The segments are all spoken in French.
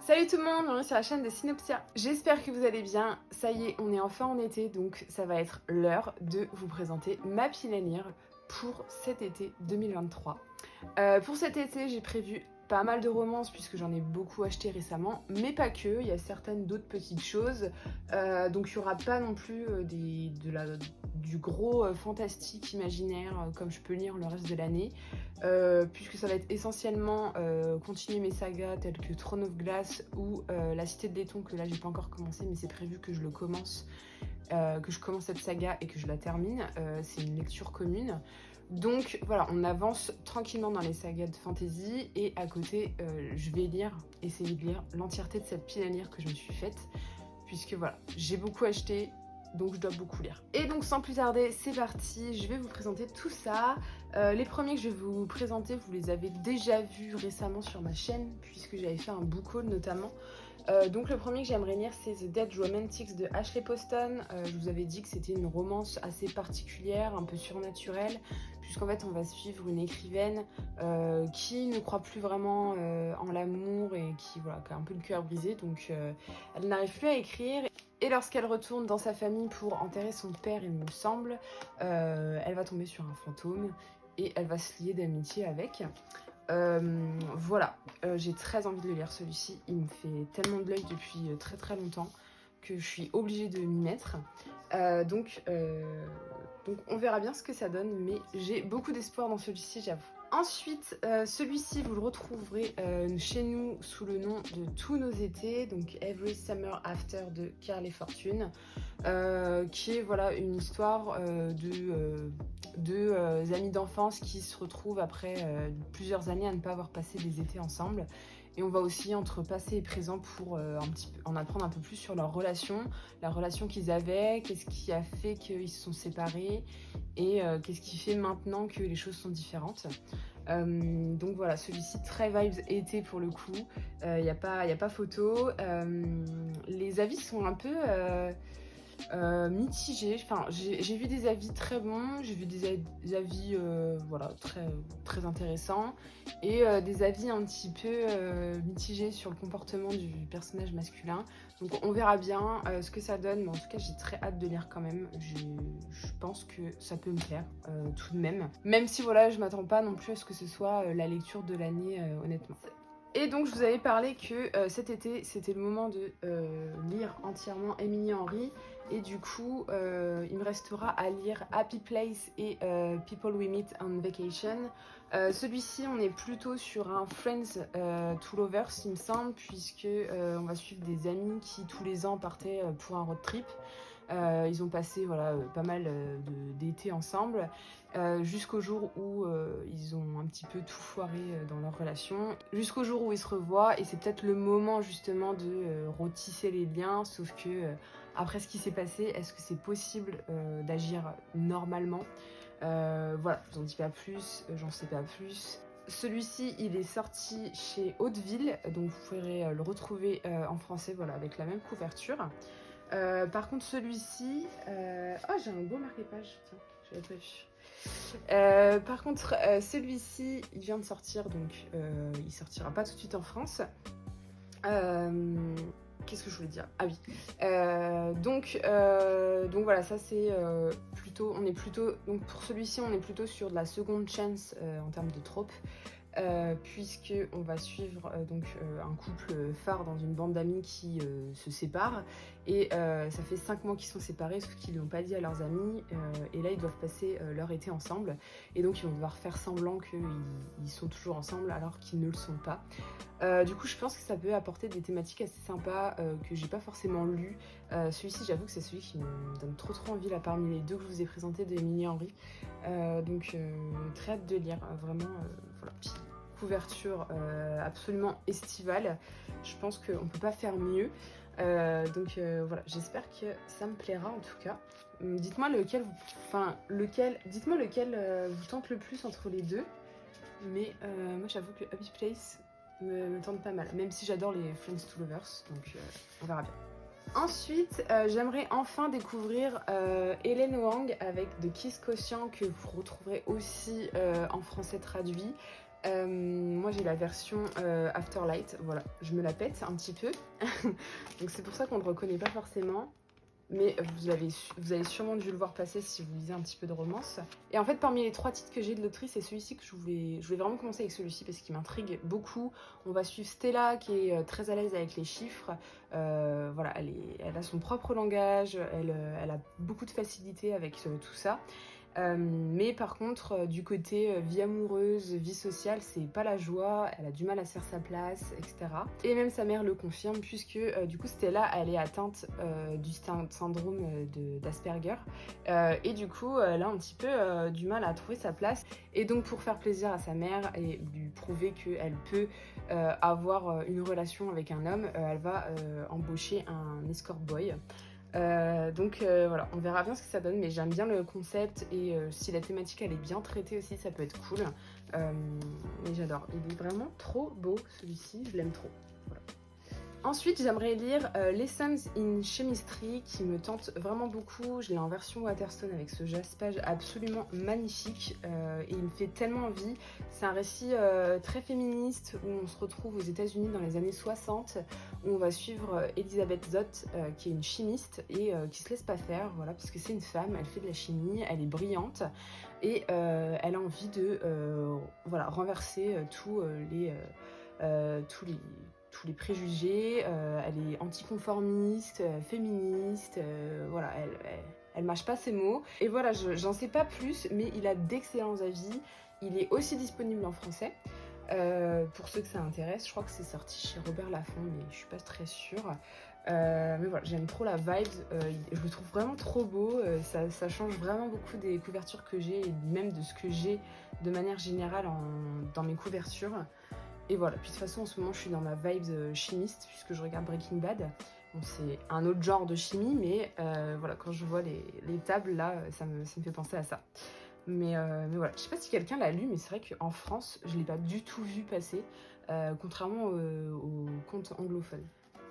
Salut tout le monde, bienvenue sur la chaîne de Synopsia. J'espère que vous allez bien. Ça y est, on est enfin en été, donc ça va être l'heure de vous présenter ma pile à lire pour cet été 2023. Pour cet été, j'ai prévu pas mal de romances puisque j'en ai beaucoup acheté récemment, mais pas que, il y a certaines d'autres petites choses. Donc il n'y aura pas non plus du gros fantastique imaginaire comme je peux lire le reste de l'année. Puisque ça va être essentiellement continuer mes sagas telles que Throne of Glass ou La Cité de Laiton, que là j'ai pas encore commencé mais c'est prévu que je le commence, que je commence cette saga et que je la termine. C'est une lecture commune. Donc voilà, on avance tranquillement dans les sagas de fantasy et à côté je vais essayer de lire l'entièreté de cette pile à lire que je me suis faite, puisque voilà, j'ai beaucoup acheté, donc je dois beaucoup lire. Et donc sans plus tarder, c'est parti, je vais vous présenter tout ça. Les premiers que je vais vous présenter, vous les avez déjà vus récemment sur ma chaîne, puisque j'avais fait un book haul notamment. Donc le premier que j'aimerais lire, c'est The Dead Romantics de Ashley Poston. Je vous avais dit que c'était une romance assez particulière, un peu surnaturelle, puisqu'en fait on va suivre une écrivaine qui ne croit plus vraiment en l'amour et qui a un peu le cœur brisé, donc elle n'arrive plus à écrire. Et lorsqu'elle retourne dans sa famille pour enterrer son père, il me semble, elle va tomber sur un fantôme et elle va se lier d'amitié avec. Voilà, j'ai très envie de le lire celui-ci, il me fait tellement de l'œil depuis très très longtemps que je suis obligée de m'y mettre. Donc on verra bien ce que ça donne, mais j'ai beaucoup d'espoir dans celui-ci, j'avoue. Ensuite, celui-ci vous le retrouverez chez nous sous le nom de Tous nos étés, donc Every Summer After de Carly Fortune, qui est une histoire de amis d'enfance qui se retrouvent après plusieurs années à ne pas avoir passé des étés ensemble. Et on va aussi entre passé et présent pour en apprendre un peu plus sur leur relation, la relation qu'ils avaient, qu'est-ce qui a fait qu'ils se sont séparés et qu'est-ce qui fait maintenant que les choses sont différentes. Donc voilà, celui-ci très vibes été pour le coup, il n'y a pas photo. Les avis sont un peu mitigés, enfin j'ai vu des avis très bons, j'ai vu des avis très, très intéressants et des avis un petit peu mitigés sur le comportement du personnage masculin. Donc on verra bien ce que ça donne, mais en tout cas j'ai très hâte de lire quand même. Je pense que ça peut me plaire tout de même. Même si voilà, je m'attends pas non plus à ce que ce soit la lecture de l'année honnêtement. Et donc je vous avais parlé que cet été c'était le moment de lire entièrement Emily Henry. Et du coup il me restera à lire Happy Place et People We Meet on Vacation. Celui-ci on est plutôt sur un Friends to Lovers il me semble, puisque on va suivre des amis qui tous les ans partaient pour un road trip. Ils ont passé pas mal d'été ensemble jusqu'au jour où ils ont un petit peu tout foiré dans leur relation, jusqu'au jour où ils se revoient, et c'est peut-être le moment justement de retisser les liens, sauf que après ce qui s'est passé, est-ce que c'est possible d'agir normalement? Voilà, je vous en dis pas plus, j'en sais pas plus. Celui-ci, il est sorti chez Hauteville, donc vous pourrez le retrouver en français, avec la même couverture. Par contre, celui-ci... Oh, j'ai un beau marqué-page, tiens, j'avais pas vu. Par contre, celui-ci, il vient de sortir, donc il sortira pas tout de suite en France. Qu'est-ce que je voulais dire? Ah oui. Donc voilà, ça c'est plutôt... Donc pour celui-ci, on est plutôt sur de la seconde chance en termes de trope. Puisque on va suivre un couple phare dans une bande d'amis qui se séparent, et ça fait 5 mois qu'ils sont séparés, sauf qu'ils ne l'ont pas dit à leurs amis, et là ils doivent passer leur été ensemble, et donc ils vont devoir faire semblant qu'ils sont toujours ensemble alors qu'ils ne le sont pas. Du coup je pense que ça peut apporter des thématiques assez sympas que j'ai pas forcément lues. Celui-ci, j'avoue que c'est celui qui me donne trop envie là parmi les deux que je vous ai présentés de Emily Henry. Donc très hâte de lire, vraiment petite couverture absolument estivale. Je pense qu'on ne peut pas faire mieux. Voilà, j'espère que ça me plaira en tout cas. Dites-moi dites-moi lequel vous tente le plus entre les deux. Mais moi j'avoue que Happy Place me tente pas mal, même si j'adore les Friends to Lovers, donc on verra bien. Ensuite, j'aimerais enfin découvrir Hélène Wang avec The Kiss Quotient, que vous retrouverez aussi en français traduit. Moi j'ai la version Afterlight, voilà, je me la pète un petit peu. Donc c'est pour ça qu'on ne le reconnaît pas forcément. Mais vous avez sûrement dû le voir passer si vous lisez un petit peu de romance. Et en fait, parmi les 3 titres que j'ai de l'autrice, c'est celui-ci que je voulais vraiment commencer avec celui-ci parce qu'il m'intrigue beaucoup. On va suivre Stella qui est très à l'aise avec les chiffres. Voilà, elle a son propre langage, elle a beaucoup de facilité avec tout ça. Mais par contre, du côté vie amoureuse, vie sociale, c'est pas la joie, elle a du mal à se faire sa place, etc. Et même sa mère le confirme, puisque du coup Stella, elle est atteinte du syndrome d'Asperger. Et du coup, elle a un petit peu du mal à trouver sa place. Et donc pour faire plaisir à sa mère et lui prouver qu'elle peut avoir une relation avec un homme, elle va embaucher un escort boy. Donc voilà, on verra bien ce que ça donne, mais j'aime bien le concept et si la thématique elle est bien traitée aussi, ça peut être cool. Mais j'adore, il est vraiment trop beau celui-ci, je l'aime trop. Voilà. Ensuite, j'aimerais lire Lessons in Chemistry qui me tente vraiment beaucoup. Je l'ai en version Waterstone avec ce jaspage absolument magnifique et il me fait tellement envie. C'est un récit très féministe où on se retrouve aux États-Unis dans les années 60 où on va suivre Elizabeth Zott qui est une chimiste et qui se laisse pas faire, voilà, parce que c'est une femme, elle fait de la chimie, elle est brillante et elle a envie de voilà, renverser tous les préjugés, elle est anticonformiste, féministe, voilà, elle mâche pas ses mots. Et voilà, j'en sais pas plus, mais il a d'excellents avis. Il est aussi disponible en français. Pour ceux que ça intéresse, je crois que c'est sorti chez Robert Laffont, mais je suis pas très sûre. Mais voilà, j'aime trop la vibe, je le trouve vraiment trop beau, ça change vraiment beaucoup des couvertures que j'ai et même de ce que j'ai de manière générale dans mes couvertures. Et voilà, puis de toute façon en ce moment je suis dans ma vibe chimiste puisque je regarde Breaking Bad. Bon, c'est un autre genre de chimie, mais voilà, quand je vois les tables là, ça me fait penser à ça. Mais voilà, je sais pas si quelqu'un l'a lu, mais c'est vrai qu'en France, je l'ai pas du tout vu passer, contrairement aux contes anglophones.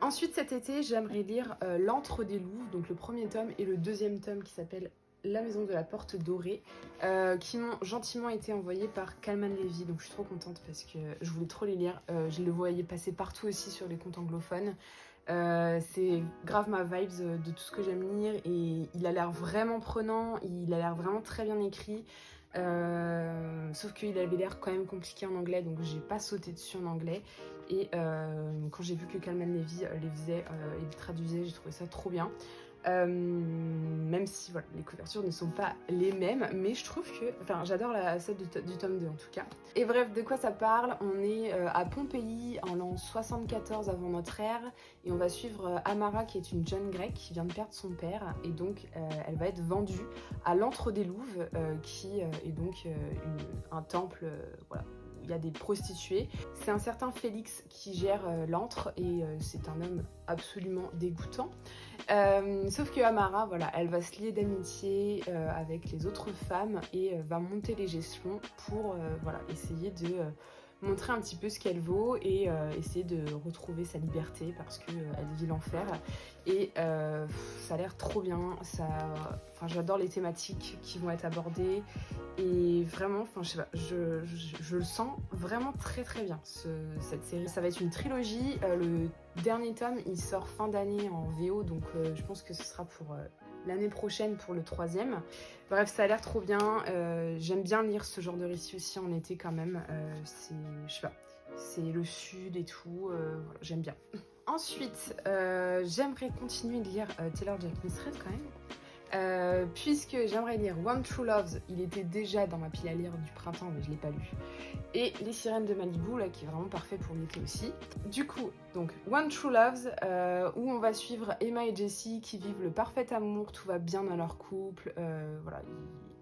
Ensuite cet été, j'aimerais lire L'Antre des Louves, donc le premier tome et le deuxième tome qui s'appelle La Maison de la Porte Dorée, qui m'ont gentiment été envoyés par Kalman Levy, donc je suis trop contente parce que je voulais trop les lire. Je le voyais passer partout aussi sur les comptes anglophones. C'est grave ma vibes de tout ce que j'aime lire et il a l'air vraiment prenant, il a l'air vraiment très bien écrit. Sauf qu'il avait l'air quand même compliqué en anglais, donc j'ai pas sauté dessus en anglais. Et quand j'ai vu que Kalman Levy les faisait et les traduisait, j'ai trouvé ça trop bien. Même si voilà, les couvertures ne sont pas les mêmes, mais je trouve que, enfin, j'adore celle du tome 2 en tout cas. Et bref, de quoi ça parle? On est à Pompéi en l'an 74 avant notre ère et on va suivre Amara qui est une jeune grecque qui vient de perdre son père et donc elle va être vendue à l'Antre des Louves qui est donc un temple, voilà. Il y a des prostituées. C'est un certain Félix qui gère l'antre et c'est un homme absolument dégoûtant. Sauf que Amara, voilà, elle va se lier d'amitié avec les autres femmes et va monter les gestions pour voilà, essayer de montrer un petit peu ce qu'elle vaut et essayer de retrouver sa liberté parce qu'elle vit l'enfer. Et ça a l'air trop bien. Enfin, j'adore les thématiques qui vont être abordées et vraiment, enfin, je sais pas, je le sens vraiment très très bien cette série. Ça va être une trilogie. Le dernier tome, il sort fin d'année en VO, donc je pense que ce sera pour l'année prochaine pour le 3e. Bref, ça a l'air trop bien. J'aime bien lire ce genre de récit aussi en été quand même. Je sais pas, c'est le sud et tout. Voilà, j'aime bien. Ensuite, j'aimerais continuer de lire Taylor Jenkins Reid quand même. Puisque j'aimerais lire One True Loves, il était déjà dans ma pile à lire du printemps, mais je l'ai pas lu. Et Les Sirènes de Malibu, là, qui est vraiment parfait pour l'été aussi. Du coup, donc One True Loves, où on va suivre Emma et Jessie qui vivent le parfait amour, tout va bien dans leur couple, voilà,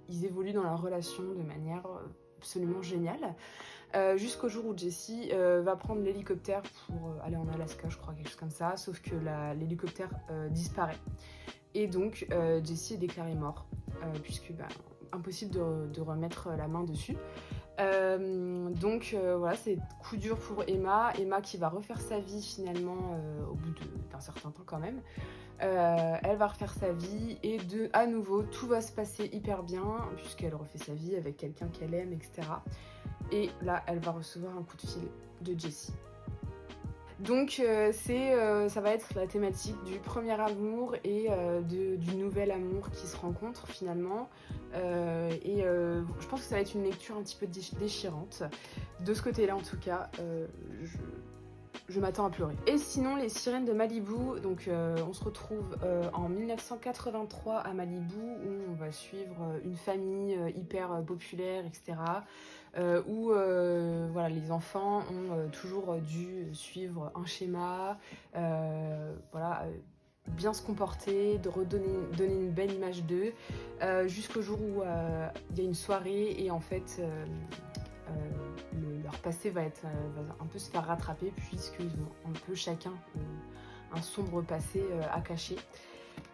ils évoluent dans leur relation de manière absolument géniale. Jusqu'au jour où Jessie va prendre l'hélicoptère pour aller en Alaska, je crois, quelque chose comme ça, sauf que l'hélicoptère disparaît. Et donc Jessie est déclaré mort, puisque impossible de remettre la main dessus. Voilà, c'est coup dur pour Emma. Emma qui va refaire sa vie finalement au bout d'un certain temps quand même. Elle va refaire sa vie et à nouveau tout va se passer hyper bien puisqu'elle refait sa vie avec quelqu'un qu'elle aime, etc. Et là, elle va recevoir un coup de fil de Jessie. Donc ça va être la thématique du premier amour et du nouvel amour qui se rencontrent finalement. Je pense que ça va être une lecture un petit peu déchirante. De ce côté-là en tout cas, je m'attends à pleurer. Et sinon, les sirènes de Malibu, donc on se retrouve en 1983 à Malibu où on va suivre une famille hyper populaire, etc. Où voilà, les enfants ont toujours dû suivre un schéma, voilà, bien se comporter, donner une belle image d'eux, jusqu'au jour où il y a une soirée et en fait leur passé va un peu se faire rattraper puisqu'ils ont un peu chacun un sombre passé à cacher.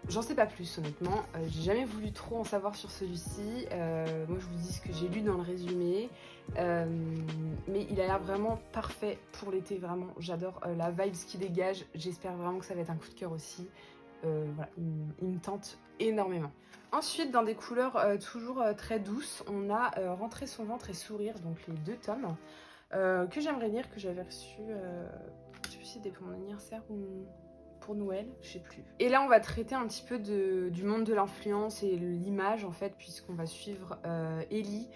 J'en sais pas plus honnêtement, j'ai jamais voulu trop en savoir sur celui-ci, moi je vous dis ce que j'ai lu dans le résumé, mais il a l'air vraiment parfait pour l'été, vraiment j'adore la vibe qui dégage, j'espère vraiment que ça va être un coup de cœur aussi, voilà, il me tente énormément. Ensuite dans des couleurs toujours très douces, on a Rentrer son ventre et sourire, donc les 2 tomes, que j'aimerais lire, que j'avais reçu, je sais plus si c'était pour mon anniversaire ou pour Noël, je sais plus. Et là on va traiter un petit peu du monde de l'influence et l'image en fait, puisqu'on va suivre Ellie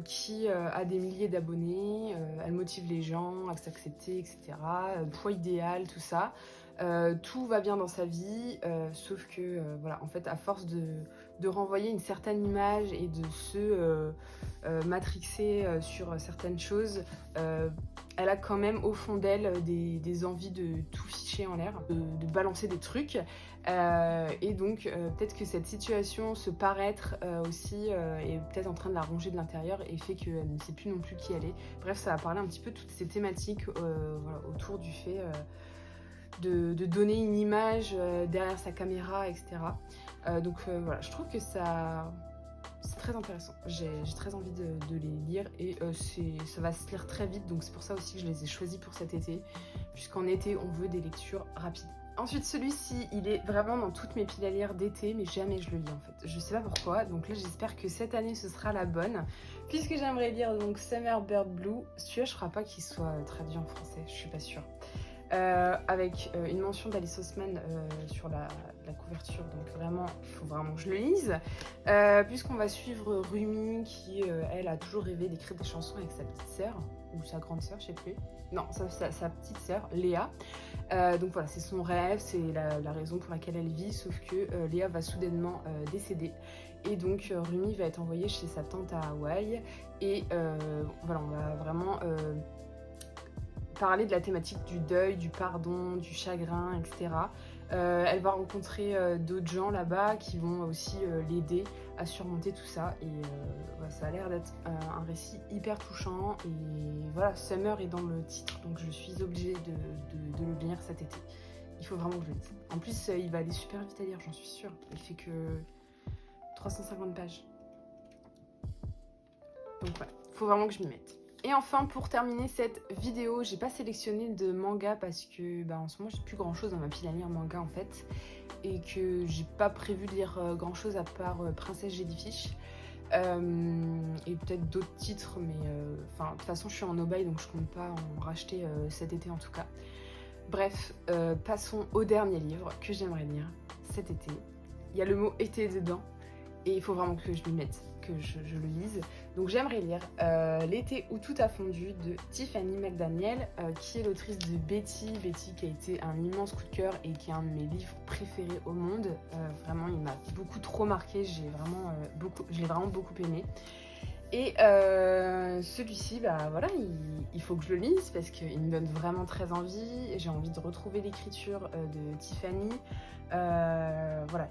qui a des milliers d'abonnés, elle motive les gens à s'accepter, etc. Poids idéal, tout ça. Tout va bien dans sa vie, sauf que voilà, en fait à force de renvoyer une certaine image et de se matrixer sur certaines choses, elle a quand même au fond d'elle des envies de tout ficher en l'air, de balancer des trucs, et donc peut-être que cette situation se paraître aussi est peut-être en train de la ronger de l'intérieur et fait qu'elle ne sait plus non plus qui elle est. Bref, ça va parler un petit peu de toutes ces thématiques voilà, autour du fait de donner une image derrière sa caméra, etc. Voilà, je trouve que c'est très intéressant. J'ai très envie de les lire et ça va se lire très vite, donc c'est pour ça aussi que je les ai choisis pour cet été, puisqu'en été on veut des lectures rapides. Ensuite celui-ci, il est vraiment dans toutes mes piles à lire d'été, mais jamais je le lis en fait. Je sais pas pourquoi, donc là j'espère que cette année ce sera la bonne, puisque j'aimerais lire donc Summer Bird Blue. Celui-là je crois pas qu'il soit traduit en français, je suis pas sûre. Avec une mention d'Alice Oseman sur la couverture, donc vraiment, il faut vraiment que je le lise, puisqu'on va suivre Rumi qui, elle, a toujours rêvé d'écrire des chansons avec sa petite sœur, ou sa grande sœur, je sais plus, non, sa petite sœur, Léa, donc voilà, c'est son rêve, c'est la raison pour laquelle elle vit, sauf que Léa va soudainement décéder, et donc Rumi va être envoyée chez sa tante à Hawaï, et voilà, on va vraiment parler de la thématique du deuil, du pardon, du chagrin, etc. Elle va rencontrer d'autres gens là-bas qui vont aussi l'aider à surmonter tout ça. Et voilà, ça a l'air d'être un récit hyper touchant. Et voilà, Summer est dans le titre, donc je suis obligée de le lire cet été. Il faut vraiment que je le lise. En plus, il va aller super vite à lire, j'en suis sûre. Il fait que 350 pages. Donc voilà, il faut vraiment que je m'y mette. Et enfin, pour terminer cette vidéo, j'ai pas sélectionné de manga parce que en ce moment j'ai plus grand chose dans ma pile à lire manga en fait, et que j'ai pas prévu de lire grand chose à part Princesse Jellyfish et peut-être d'autres titres, mais de toute façon je suis en no-buy donc je compte pas en racheter cet été en tout cas. Bref, passons au dernier livre que j'aimerais lire cet été. Il y a le mot été dedans et il faut vraiment que je m'y mette, que je le lise. Donc j'aimerais lire L'été où tout a fondu de Tiffany McDaniel, qui est l'autrice de Betty. Betty qui a été un immense coup de cœur et qui est un de mes livres préférés au monde. Vraiment, il m'a beaucoup trop marqué, je l'ai vraiment beaucoup aimé. Et celui-ci, voilà, il faut que je le lise parce qu'il me donne vraiment très envie. J'ai envie de retrouver l'écriture de Tiffany. Voilà,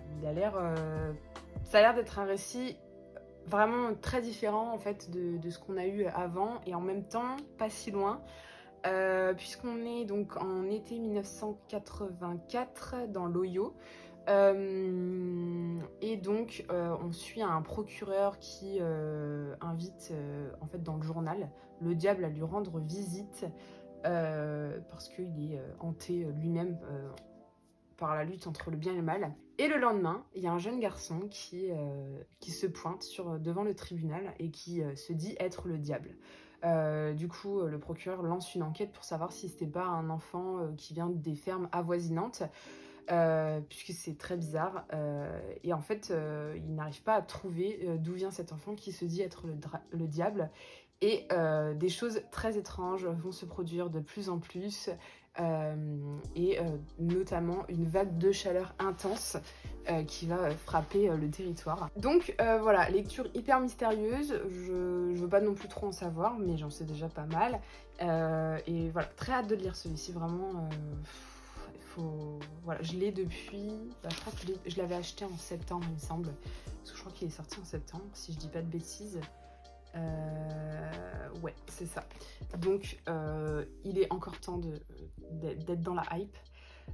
ça a l'air d'être un récit vraiment très différent en fait de ce qu'on a eu avant et en même temps pas si loin, puisqu'on est donc en été 1984 dans l'Ohio. Et donc on suit un procureur qui invite en fait dans le journal le diable à lui rendre visite parce qu'il est hanté lui-même par la lutte entre le bien et le mal. Et le lendemain, il y a un jeune garçon qui se pointe devant le tribunal et qui se dit être le diable. Du coup, le procureur lance une enquête pour savoir si c'était pas un enfant qui vient des fermes avoisinantes, puisque c'est très bizarre. Et en fait, il n'arrive pas à trouver d'où vient cet enfant qui se dit être le diable. Et des choses très étranges vont se produire de plus en plus. Notamment une vague de chaleur intense qui va frapper le territoire. Donc voilà, lecture hyper mystérieuse, je veux pas non plus trop en savoir, mais j'en sais déjà pas mal. Et voilà, très hâte de lire celui-ci, vraiment. Voilà, je l'ai depuis, je crois que je l'avais acheté en septembre il me semble, parce que je crois qu'il est sorti en septembre, si je dis pas de bêtises. Ouais, c'est ça. Donc, il est encore temps d'être dans la hype.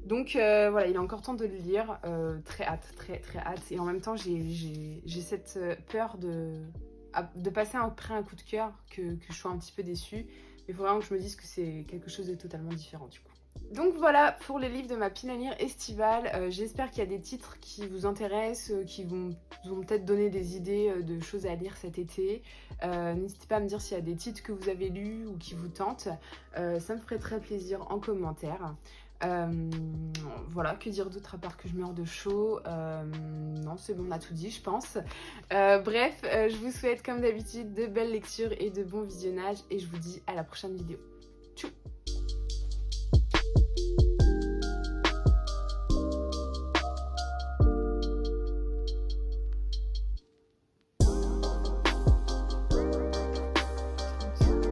Donc, voilà, il est encore temps de le lire. Très hâte, très très hâte. Et en même temps, j'ai cette peur de passer après un coup de cœur que je sois un petit peu déçue. Mais il faut vraiment que je me dise que c'est quelque chose de totalement différent du coup. Donc voilà pour les livres de ma pile à lire estivale. J'espère qu'il y a des titres qui vous intéressent, qui vous ont peut-être donné des idées de choses à lire cet été. N'hésitez pas à me dire s'il y a des titres que vous avez lus ou qui vous tentent. Ça me ferait très plaisir en commentaire. Voilà, que dire d'autre à part que je meurs de chaud. Non, c'est bon, on a tout dit, je pense. Bref, je vous souhaite comme d'habitude de belles lectures et de bons visionnages et je vous dis à la prochaine vidéo. Tchou!